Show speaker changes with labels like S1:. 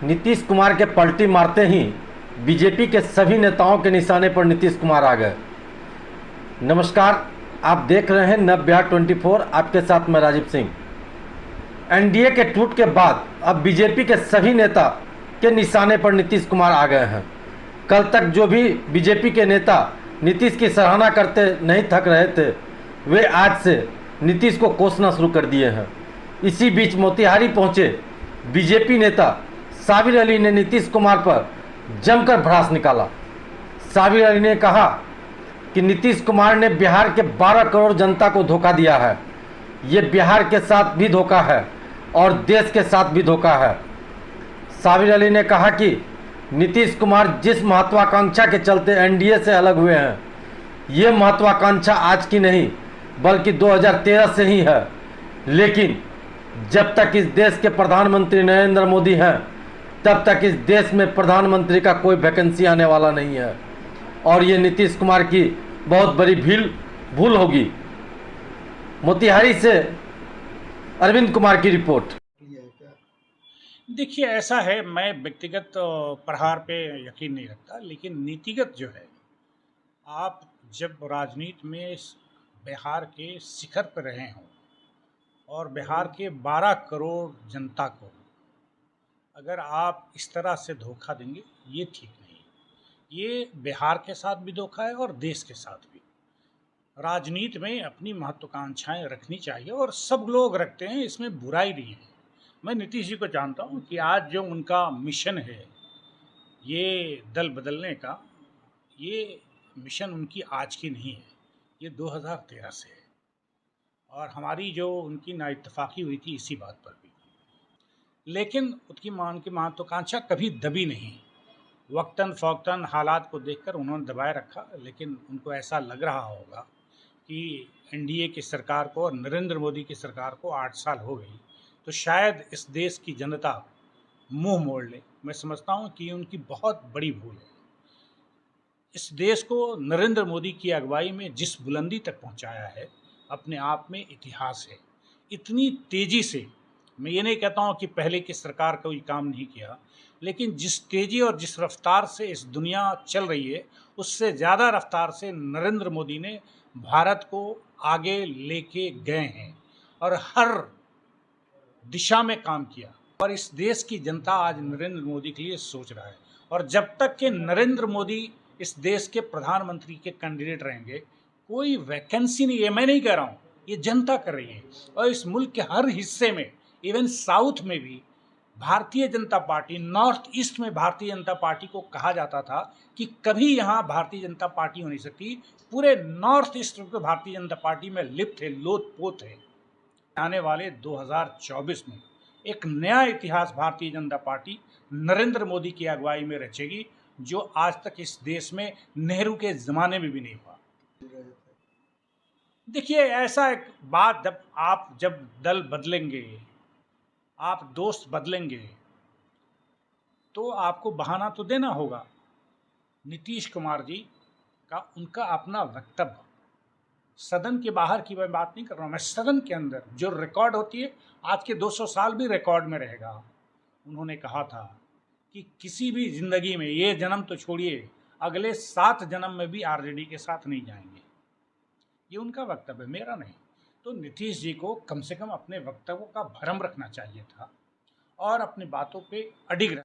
S1: नीतीश कुमार के पलटी मारते ही बीजेपी के सभी नेताओं के निशाने पर नीतीश कुमार आ गए। नमस्कार, आप देख रहे हैं नव बिहार 24। आपके साथ मैं राजीव सिंह। एनडीए के टूट के बाद अब बीजेपी के सभी नेता के निशाने पर नीतीश कुमार आ गए हैं। कल तक जो भी बीजेपी के नेता नीतीश की सराहना करते नहीं थक रहे थे, वे आज से नीतीश को कोसना शुरू कर दिए हैं। इसी बीच मोतिहारी पहुंचे बीजेपी नेता साबिर अली ने नीतीश कुमार पर जमकर भड़ास निकाला। साबिर अली ने कहा कि नीतीश कुमार ने बिहार के 12 करोड़ जनता को धोखा दिया है। ये बिहार के साथ भी धोखा है और देश के साथ भी धोखा है। साबिर अली ने कहा कि नीतीश कुमार जिस महत्वाकांक्षा के चलते एनडीए से अलग हुए हैं, ये महत्वाकांक्षा आज की नहीं बल्कि 2013 से ही है। लेकिन जब तक इस देश के प्रधानमंत्री नरेंद्र मोदी हैं, तब तक इस देश में प्रधानमंत्री का कोई वैकेंसी आने वाला नहीं है और ये नीतीश कुमार की बहुत बड़ी भूल होगी। मोतिहारी से अरविंद कुमार की रिपोर्ट।
S2: देखिए, ऐसा है, मैं व्यक्तिगत प्रहार पे यकीन नहीं रखता, लेकिन नीतिगत जो है, आप जब राजनीति में बिहार के शिखर पर रहे हों और बिहार के 12 करोड़ जनता को अगर आप इस तरह से धोखा देंगे, ये ठीक नहीं। ये बिहार के साथ भी धोखा है और देश के साथ भी। राजनीति में अपनी महत्वाकांक्षाएं रखनी चाहिए और सब लोग रखते हैं, इसमें बुराई नहीं है। मैं नीतीश जी को जानता हूं कि आज जो उनका मिशन है ये दल बदलने का, ये मिशन उनकी आज की नहीं है, ये 2013 से है और हमारी जो उनकी नाइत्तेफाकी हुई थी इसी बात पर भी। लेकिन उनकी महत्वाकांक्षा कभी दबी नहीं। वक्तन फ़ौक़्तन हालात को देखकर उन्होंने दबाए रखा, लेकिन उनको ऐसा लग रहा होगा कि एनडीए की सरकार को और नरेंद्र मोदी की सरकार को 8 साल हो गई, तो शायद इस देश की जनता मुंह मोड़ ले। मैं समझता हूं कि उनकी बहुत बड़ी भूल है। इस देश को नरेंद्र मोदी की अगुवाई में जिस बुलंदी तक पहुंचाया है, अपने आप में इतिहास है। इतनी तेज़ी से, मैं ये नहीं कहता हूं कि पहले की सरकार कोई काम नहीं किया, लेकिन जिस तेज़ी और जिस रफ्तार से इस दुनिया चल रही है, उससे ज़्यादा रफ्तार से नरेंद्र मोदी ने भारत को आगे लेके गए हैं और हर दिशा में काम किया। और इस देश की जनता आज नरेंद्र मोदी के लिए सोच रहा है और जब तक कि नरेंद्र मोदी इस देश के प्रधानमंत्री के कैंडिडेट रहेंगे, कोई वैकेंसी नहीं है। मैं नहीं कह रहा हूँ, ये जनता कर रही है। और इस मुल्क के हर हिस्से में, इवन साउथ में भी Bharatiya Janata party, north east में भारतीय जनता पार्टी को कहा जाता था कि कभी यहाँ भारतीय जनता पार्टी हो नहीं सकती। पूरे नॉर्थ ईस्ट में भारतीय जनता पार्टी में लिप्त है, लोथ-पोथ है। आने वाले 2024 में एक नया इतिहास भारतीय जनता पार्टी नरेंद्र मोदी की अगुवाई में रचेगी, जो आज तक इस देश में नेहरू के ज़माने में भी नहीं हुआ। देखिए, ऐसा एक बात, जब दल बदलेंगे, आप दोस्त बदलेंगे, तो आपको बहाना तो देना होगा। नीतीश कुमार जी का उनका अपना वक्तव्य, सदन के बाहर की मैं बात नहीं कर रहा हूँ, मैं सदन के अंदर जो रिकॉर्ड होती है, आज के 200 साल भी रिकॉर्ड में रहेगा। उन्होंने कहा था कि किसी भी ज़िंदगी में, ये जन्म तो छोड़िए, अगले 7 जन्म में भी आरजेडी के साथ नहीं जाएंगे। ये उनका वक्तव्य, मेरा नहीं। तो नीतीश जी को कम से कम अपने वक्तव्यों का भरम रखना चाहिए था और अपनी बातों पे अडिग